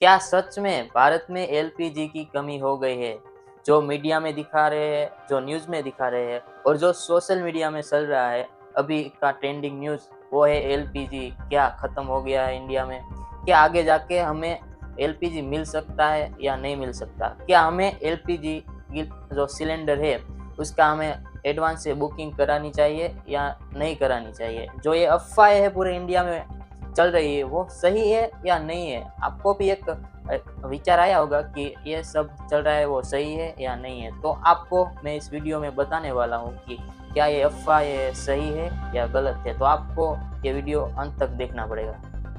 क्या सच में भारत में एलपीजी की कमी हो गई है? जो मीडिया में दिखा रहे हैं, जो न्यूज़ में दिखा रहे हैं और जो सोशल मीडिया में चल रहा है, अभी का ट्रेंडिंग न्यूज़ वो है एलपीजी क्या खत्म हो गया है इंडिया में? क्या आगे जाके हमें एलपीजी मिल सकता है या नहीं मिल सकता? क्या हमें एलपीजी की जो सिलेंडर है, उसका हमें एडवांस से बुकिंग करानी चाहिए या नहीं करानी चाहिए? जो ये अफ़वाहें है पूरे इंडिया में चल रही है वो सही है या नहीं है? आपको भी एक विचार आया होगा कि ये सब चल रहा है वो सही है या नहीं है? तो आपको मैं इस वीडियो में बताने वाला हूँ कि क्या ये अफ़वाह सही है या गलत है? तो आपको ये वीडियो अंत तक देखना पड़ेगा।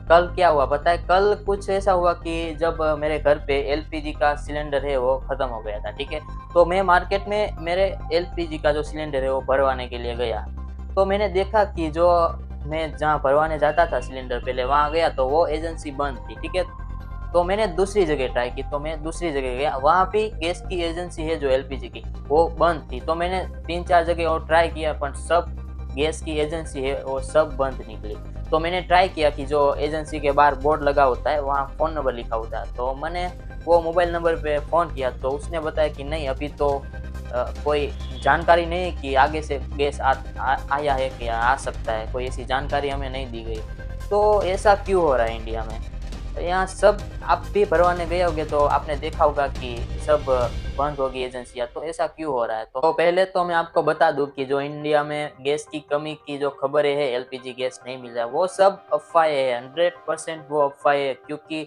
कल क्या हुआ पता है? कल कुछ ऐसा हुआ कि जब मेरे घर पे एलपीजी का सिलेंडर है वो ख़त्म हो गया था, ठीक है? तो मैं मार्केट में मेरे एलपीजी का जो सिलेंडर है वो भरवाने के लिए गया। तो मैंने देखा कि जो मैं जहाँ भरवाने जाता था सिलेंडर पहले वहाँ गया तो वो एजेंसी बंद थी, ठीक है? तो मैंने दूसरी जगह ट्राई की, तो मैं दूसरी जगह गया, वहाँ भी गैस की एजेंसी है जो एलपीजी की, वो बंद थी। तो मैंने 3-4 जगह और ट्राई किया पर सब गैस की एजेंसी है वो सब बंद निकली। तो मैंने ट्राई किया कि जो एजेंसी के बाहर बोर्ड लगा होता है वहाँ फ़ोन नंबर लिखा होता है, तो मैंने वो मोबाइल नंबर पे फ़ोन किया तो उसने बताया कि नहीं अभी तो कोई जानकारी नहीं है कि आगे से गैस आया है कि आ सकता है, कोई ऐसी जानकारी हमें नहीं दी गई। तो ऐसा क्यों हो रहा है इंडिया में? यहाँ सब आप भी भरवाने गए होंगे तो आपने देखा होगा कि सब बंद होगी एजेंसियाँ, तो ऐसा क्यों हो रहा है? तो पहले तो मैं आपको बता दूँ कि जो इंडिया में गैस की कमी की जो खबरें हैं, एलपीजी गैस नहीं मिल रहा है, वो सब अफ़वाहें हैं, 100% वो अफ़वाहें हैं क्योंकि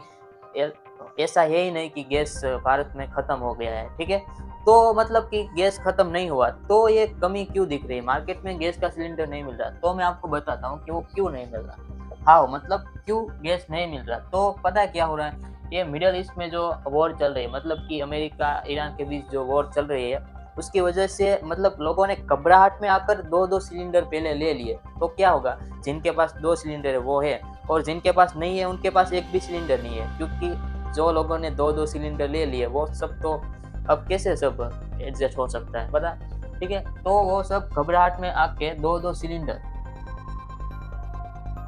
एल ऐसा है ही नहीं कि गैस भारत में ख़त्म हो गया है, ठीक है? तो मतलब कि गैस ख़त्म नहीं हुआ, तो ये कमी क्यों दिख रही है? मार्केट में गैस का सिलेंडर नहीं मिल रहा, तो मैं आपको बताता हूँ कि वो क्यों नहीं मिल रहा। हाँ, मतलब क्यों गैस नहीं मिल रहा? तो पता है क्या हो रहा है? ये मिडल ईस्ट में जो वॉर चल रही है मतलब कि अमेरिका, ईरान के बीच जो वॉर चल रही है, उसकी वजह से मतलब लोगों ने घबराहट में आकर 2-2 सिलेंडर पहले ले लिए। तो क्या होगा? जिनके पास 2 सिलेंडर है वो है और जिनके पास नहीं है उनके पास एक भी सिलेंडर नहीं है क्योंकि जो लोगों ने 2-2 सिलेंडर ले लिए वो सब तो अब कैसे सब एडजस्ट हो सकता है पता है? ठीक है? तो वो सब घबराहट में आके 2-2 सिलेंडर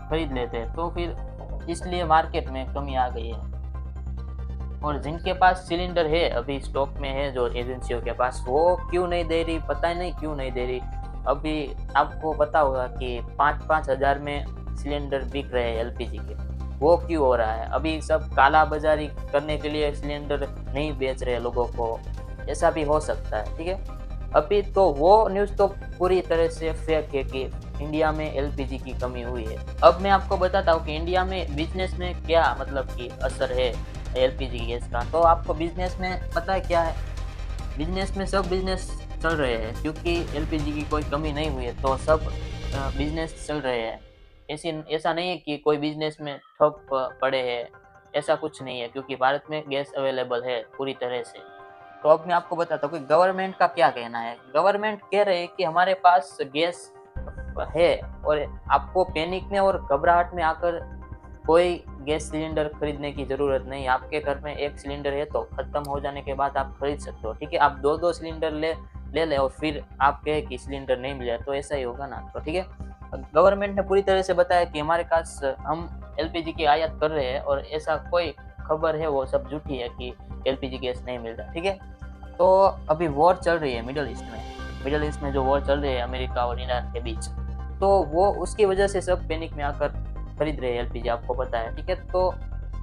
खरीद लेते हैं, तो फिर इसलिए मार्केट में कमी आ गई है। और जिनके पास सिलेंडर है अभी स्टॉक में है जो एजेंसियों के पास, वो क्यों नहीं दे रही पता ही नहीं क्यों नहीं दे रही। अभी आपको पता होगा कि 5-5 हज़ार में सिलेंडर बिक रहे हैं एलपीजी के, वो क्यों हो रहा है? अभी सब काला बाज़ारी करने के लिए सिलेंडर नहीं बेच रहे लोगों को, ऐसा भी हो सकता है, ठीक है? अभी तो वो न्यूज़ तो पूरी तरह से फेक है कि इंडिया में एलपीजी की कमी हुई है। अब मैं आपको बताता हूँ कि इंडिया में बिज़नेस में क्या मतलब कि असर है एलपीजी गैस का। तो आपको बिज़नेस में पता है क्या है? बिज़नेस में सब बिज़नेस चल रहे हैं क्योंकि एलपीजी की कोई कमी नहीं हुई है तो सब बिज़नेस चल रहे हैं। ऐसा नहीं है कि कोई बिज़नेस में ठप पड़े हैं, ऐसा कुछ नहीं है क्योंकि भारत में गैस अवेलेबल है पूरी तरह से। तो अब मैं आपको बताता हूँ कि गवर्नमेंट का क्या कहना है। गवर्नमेंट कह रहे हैं कि हमारे पास गैस है और आपको पैनिक में और घबराहट में आकर कोई गैस सिलेंडर खरीदने की ज़रूरत नहीं है। आपके घर में 1 सिलेंडर है तो ख़त्म हो जाने के बाद आप खरीद सकते हो, ठीक है? आप 2-2 सिलेंडर ले ले लें और फिर आप कहें कि सिलेंडर नहीं मिला तो ऐसा ही होगा ना, तो ठीक है? गवर्नमेंट ने पूरी तरह से बताया कि हमारे पास हम एलपीजी की आयात कर रहे हैं और ऐसा कोई खबर है वो सब झूठी है कि एलपीजी गैस नहीं मिल रहा, ठीक है? तो अभी वॉर चल रही है मिडल ईस्ट में। मिडल ईस्ट में जो वॉर चल रही है अमेरिका और ईरान के बीच, तो वो उसकी वजह से सब पैनिक में आकर खरीद रहे हैं एलपीजी, आपको पता है, ठीक है? तो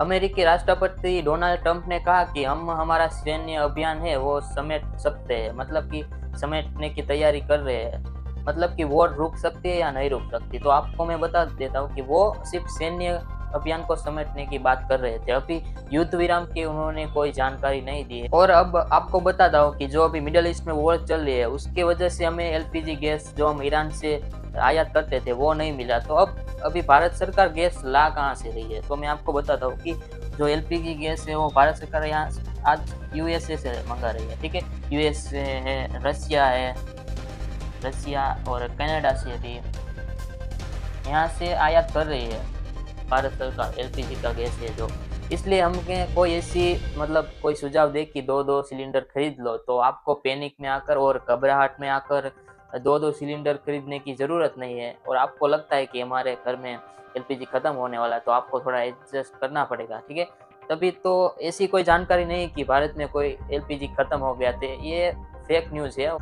अमेरिकी राष्ट्रपति डोनाल्ड ट्रंप ने कहा कि हम हमारा सैन्य अभियान है वो समेट सकते हैं, मतलब कि समेटने की तैयारी कर रहे हैं। मतलब कि वॉर रुक सकती है या नहीं रुक सकती। तो आपको मैं बता देता हूँ कि वो सिर्फ़ सैन्य अभियान को समेटने की बात कर रहे थे। अभी युद्ध विराम की उन्होंने कोई जानकारी नहीं दी है। और अब आपको बताता हूँ कि जो अभी मिडल ईस्ट में वॉर चल रही है, उसकी वजह से हमें एलपीजी गैस जो हम ईरान से आयात करते थे, वो नहीं मिला। तो अब अभी भारत सरकार गैस ला कहाँ से रही है? तो मैं आपको बताता हूँ कि जो एलपीजी गैस है, वो भारत सरकार यहाँ आज यूएसए से मँगा रही है, ठीक है? यूएसए है, रसिया और कनाडा से भी यहाँ से आयात कर रही है भारत सरकार एलपीजी का गैस है जो। इसलिए हमें कोई ऐसी मतलब कोई सुझाव दे कि 2-2 सिलेंडर खरीद लो, तो आपको पैनिक में आकर और घबराहट में आकर 2-2 सिलेंडर खरीदने की ज़रूरत नहीं है और आपको लगता है कि हमारे घर में एलपीजी खत्म होने वाला है, तो आपको थोड़ा एडजस्ट करना पड़ेगा, ठीक है? तभी तो ऐसी कोई जानकारी नहीं कि भारत में कोई एलपीजी खत्म हो गया थे, ये फेक न्यूज़ है।